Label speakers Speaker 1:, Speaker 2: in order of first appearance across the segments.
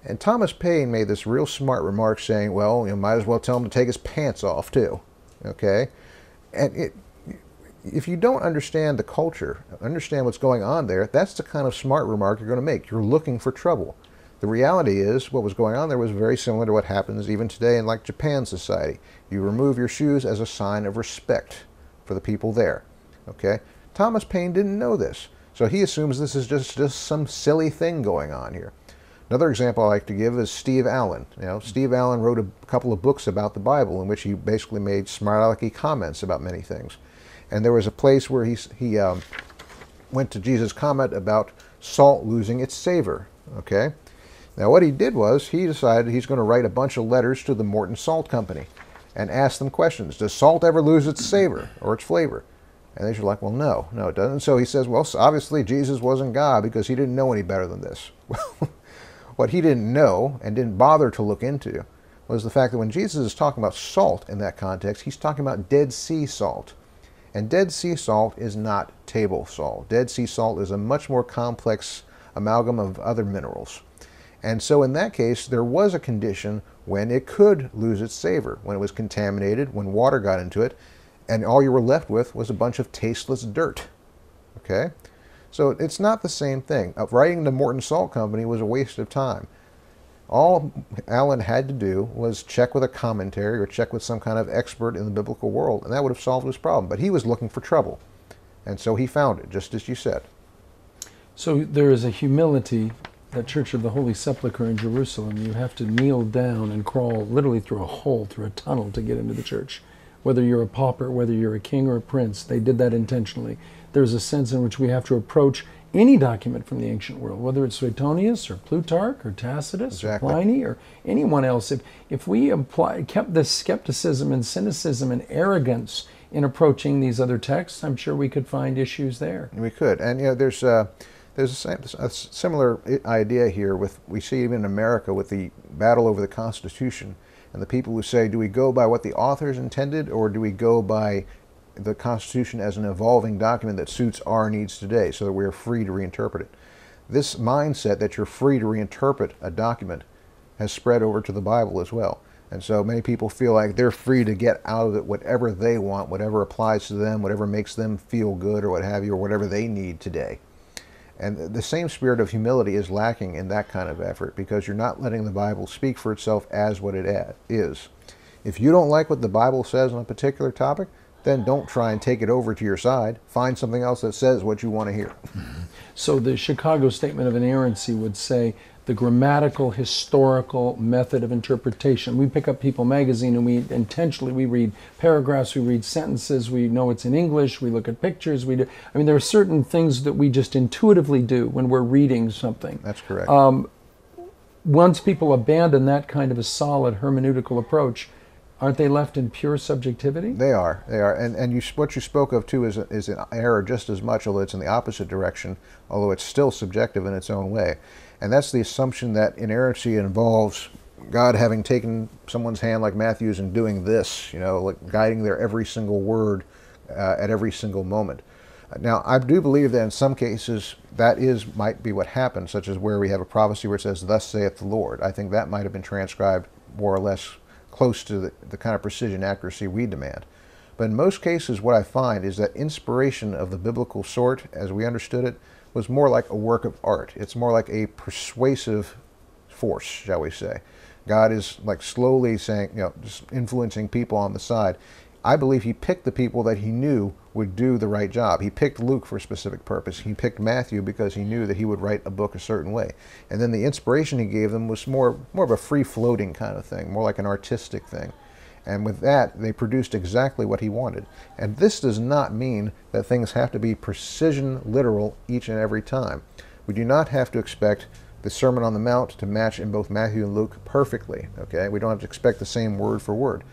Speaker 1: And Thomas Paine made this real smart remark saying, well, might as well tell him to take his pants off too. Okay? And if you don't understand the culture, understand what's going on there, that's the kind of smart remark you're going to make. You're looking for trouble. The reality is what was going on there was very similar to what happens even today in like Japan society. You remove your shoes as a sign of respect for the people there. Okay? Thomas Paine didn't know this. So he assumes this is just some silly thing going on here. Another example I like to give is Steve Allen. Steve Allen wrote a couple of books about the Bible in which he basically made smart-alecky comments about many things. And there was a place where he went to Jesus' comment about salt losing its savor. Okay? Now what he did was he decided he's going to write a bunch of letters to the Morton Salt Company and ask them questions. Does salt ever lose its savor or its flavor? And they're like, well, no, it doesn't. So he says, well, obviously Jesus wasn't God because he didn't know any better than this. What he didn't know and didn't bother to look into was the fact that when Jesus is talking about salt in that context, he's talking about Dead Sea salt. And Dead Sea salt is not table salt. Dead Sea salt is a much more complex amalgam of other minerals. And so in that case, there was a condition when it could lose its savor, when it was contaminated, when water got into it, and all you were left with was a bunch of tasteless dirt. Okay? So it's not the same thing. Writing the Morton Salt Company was a waste of time. All Allen had to do was check with a commentary or check with some kind of expert in the biblical world, and that would have solved his problem. But he was looking for trouble. And so he found it, just as you said.
Speaker 2: So there is a humility at Church of the Holy Sepulchre in Jerusalem. You have to kneel down and crawl literally through a hole, through a tunnel to get into the church. Whether you're a pauper, whether you're a king or a prince, they did that intentionally. There's a sense in which we have to approach any document from the ancient world, whether it's Suetonius or Plutarch or Tacitus or Pliny or anyone else. If we kept this skepticism and cynicism and arrogance in approaching these other texts, I'm sure we could find issues there.
Speaker 1: We could. And there's a similar idea here we see even in America with the battle over the Constitution and the people who say, do we go by what the authors intended or do we go by the Constitution as an evolving document that suits our needs today so that we are free to reinterpret it? This mindset that you're free to reinterpret a document has spread over to the Bible as well. And so many people feel like they're free to get out of it whatever they want, whatever applies to them, whatever makes them feel good or what have you, or whatever they need today. And the same spirit of humility is lacking in that kind of effort because you're not letting the Bible speak for itself as what it is. If you don't like what the Bible says on a particular topic, then don't try and take it over to your side. Find something else that says what you want to hear.
Speaker 2: So the Chicago Statement of Inerrancy would say the grammatical, historical method of interpretation. We pick up People magazine and we read paragraphs, we read sentences, we know it's in English, we look at pictures, there are certain things that we just intuitively do when we're reading something.
Speaker 1: That's correct.
Speaker 2: Once people abandon that kind of a solid hermeneutical approach, aren't they left in pure subjectivity?
Speaker 1: They are. And what you spoke of, too, is an error just as much, although it's in the opposite direction, although it's still subjective in its own way. And that's the assumption that inerrancy involves God having taken someone's hand like Matthew's and doing this, like guiding their every single word at every single moment. Now, I do believe that in some cases that might be what happened, such as where we have a prophecy where it says, "Thus saith the Lord." I think that might have been transcribed more or less close to the kind of precision accuracy we demand. But in most cases, what I find is that inspiration of the biblical sort, as we understood it, was more like a work of art. It's more like a persuasive force, shall we say. God is like slowly saying, just influencing people on the side. I believe he picked the people that he knew would do the right job. He picked Luke for a specific purpose. He picked Matthew because he knew that he would write a book a certain way. And then the inspiration he gave them was more of a free-floating kind of thing, more like an artistic thing. And with that, they produced exactly what he wanted. And this does not mean that things have to be precision literal each and every time. We do not have to expect the Sermon on the Mount to match in both Matthew and Luke perfectly. Okay, we don't have to expect the same word for word.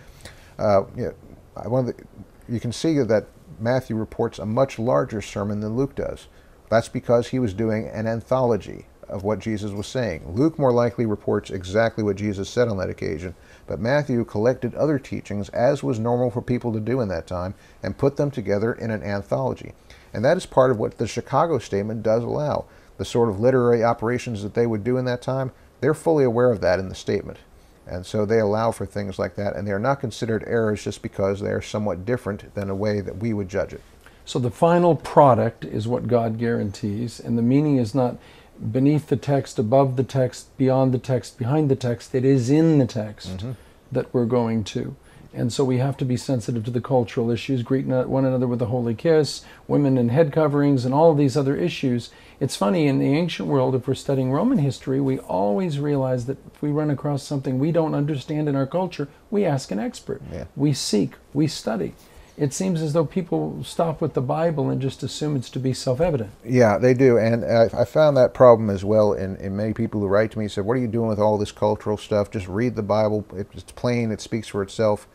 Speaker 1: You can see that Matthew reports a much larger sermon than Luke does. That's because he was doing an anthology of what Jesus was saying. Luke more likely reports exactly what Jesus said on that occasion, but Matthew collected other teachings, as was normal for people to do in that time, and put them together in an anthology. And that is part of what the Chicago Statement does allow. The sort of literary operations that they would do in that time, they're fully aware of that in the statement. And so they allow for things like that, and they are not considered errors just because they are somewhat different than a way that we would judge it.
Speaker 2: So the final product is what God guarantees, and the meaning is not beneath the text, above the text, beyond the text, behind the text. It is in the text that we're going to. And so we have to be sensitive to the cultural issues, greet one another with a holy kiss, women in head coverings, and all of these other issues. It's funny, in the ancient world, if we're studying Roman history, we always realize that if we run across something we don't understand in our culture, we ask an expert.
Speaker 1: Yeah.
Speaker 2: We seek, we study. It seems as though people stop with the Bible and just assume it's to be self-evident.
Speaker 1: Yeah, they do. And I found that problem as well in many people who write to me and said, what are you doing with all this cultural stuff? Just read the Bible. It's plain. It speaks for itself.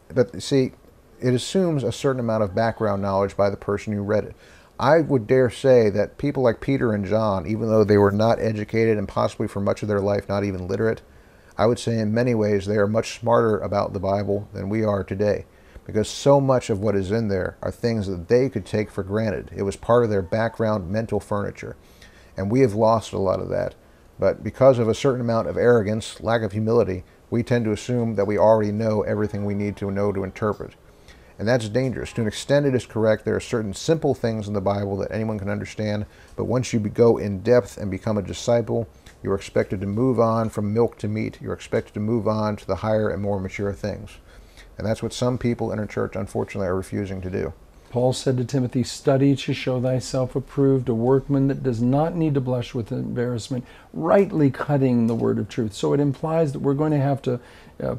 Speaker 1: But see, it assumes a certain amount of background knowledge by the person who read it. I would dare say that people like Peter and John, even though they were not educated and possibly for much of their life not even literate, I would say in many ways they are much smarter about the Bible than we are today, because so much of what is in there are things that they could take for granted. It was part of their background mental furniture, and we have lost a lot of that. But because of a certain amount of arrogance, lack of humility, we tend to assume that we already know everything we need to know to interpret. And that's dangerous. To an extent it is correct. There are certain simple things in the Bible that anyone can understand, but once you go in depth and become a disciple, you're expected to move on from milk to meat. You're expected to move on to the higher and more mature things. And that's what some people in our church, unfortunately, are refusing to do.
Speaker 2: Paul said to Timothy, study to show thyself approved, a workman that does not need to blush with embarrassment, rightly cutting the word of truth. So it implies that we're going to have to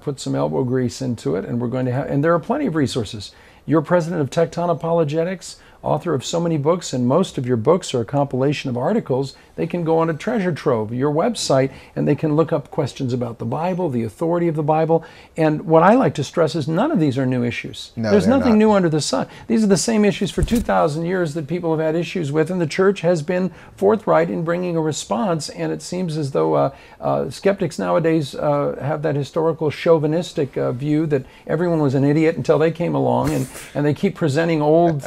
Speaker 2: put some elbow grease into it, and we're going to have, and there are plenty of resources. You're president of Tecton Apologetics, author of so many books, and most of your books are a compilation of articles. They can go on a treasure trove, your website, and they can look up questions about the Bible, the authority of the Bible. And what I like to stress is none of these are new issues.
Speaker 1: No,
Speaker 2: there's nothing
Speaker 1: not.
Speaker 2: new under the sun. These are the same issues for 2,000 years that people have had issues with, and the church has been forthright in bringing a response. And it seems as though skeptics nowadays have that historical chauvinistic view that everyone was an idiot until they came along, and they keep presenting old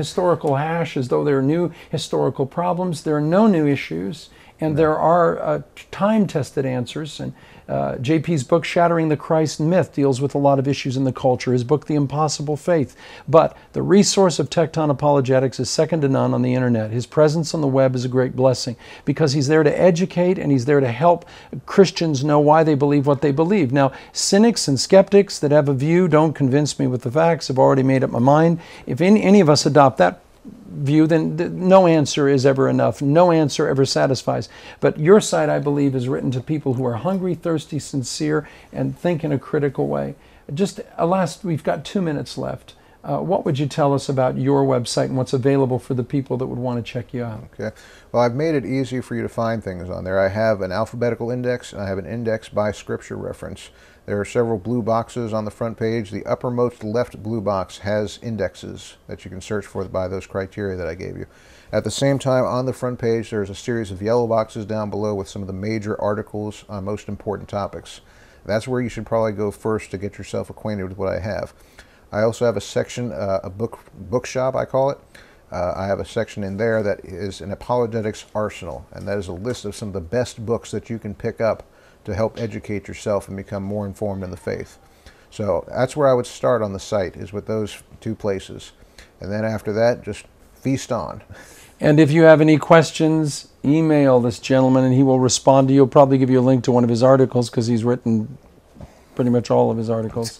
Speaker 2: historical hash as though there are new historical problems. There are no new issues, and there are time-tested answers. And JP's book, Shattering the Christ Myth, deals with a lot of issues in the culture. His book, The Impossible Faith. But the resource of Tecton Apologetics is second to none on the internet. His presence on the web is a great blessing because he's there to educate and he's there to help Christians know why they believe what they believe. Now, cynics and skeptics that have a view, don't convince me with the facts, I've already made up my mind. If any of us adopt that view, then no answer is ever enough. No answer ever satisfies. But your site, I believe, is written to people who are hungry, thirsty, sincere, and think in a critical way. Just we've got 2 minutes left. What would you tell us about your website and what's available for the people that would want to check you out?
Speaker 1: Okay. Well, I've made it easy for you to find things on there. I have an alphabetical index, and I have an index by scripture reference. There are several blue boxes on the front page. The uppermost left blue box has indexes that you can search for by those criteria that I gave you. At the same time, on the front page, there's a series of yellow boxes down below with some of the major articles on most important topics. That's where you should probably go first to get yourself acquainted with what I have. I also have a section, a bookshop, I call it. I have a section in there that is an apologetics arsenal, and that is a list of some of the best books that you can pick up to help educate yourself and become more informed in the faith. So that's where I would start on the site, is with those two places. And then after that, just feast on.
Speaker 2: And if you have any questions, email this gentleman and he will respond to you. He'll probably give you a link to one of his articles because he's written pretty much all of his articles.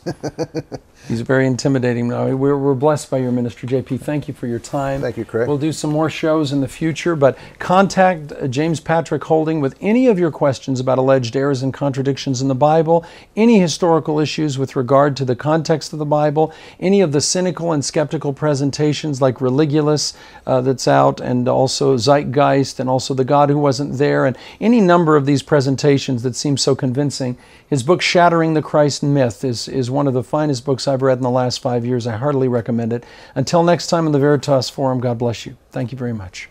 Speaker 2: He's very intimidating. We're blessed by your ministry, JP. Thank you for your time.
Speaker 1: Thank you, Craig.
Speaker 2: We'll do some more shows in the future, but contact James Patrick Holding with any of your questions about alleged errors and contradictions in the Bible, any historical issues with regard to the context of the Bible, any of the cynical and skeptical presentations like Religulous that's out, and also Zeitgeist, and also The God Who Wasn't There, and any number of these presentations that seem so convincing. His book, Shattering the Christ Myth, is one of the finest books I've read in the last 5 years. I heartily recommend it. Until next time on the Veritas Forum, God bless you. Thank you very much.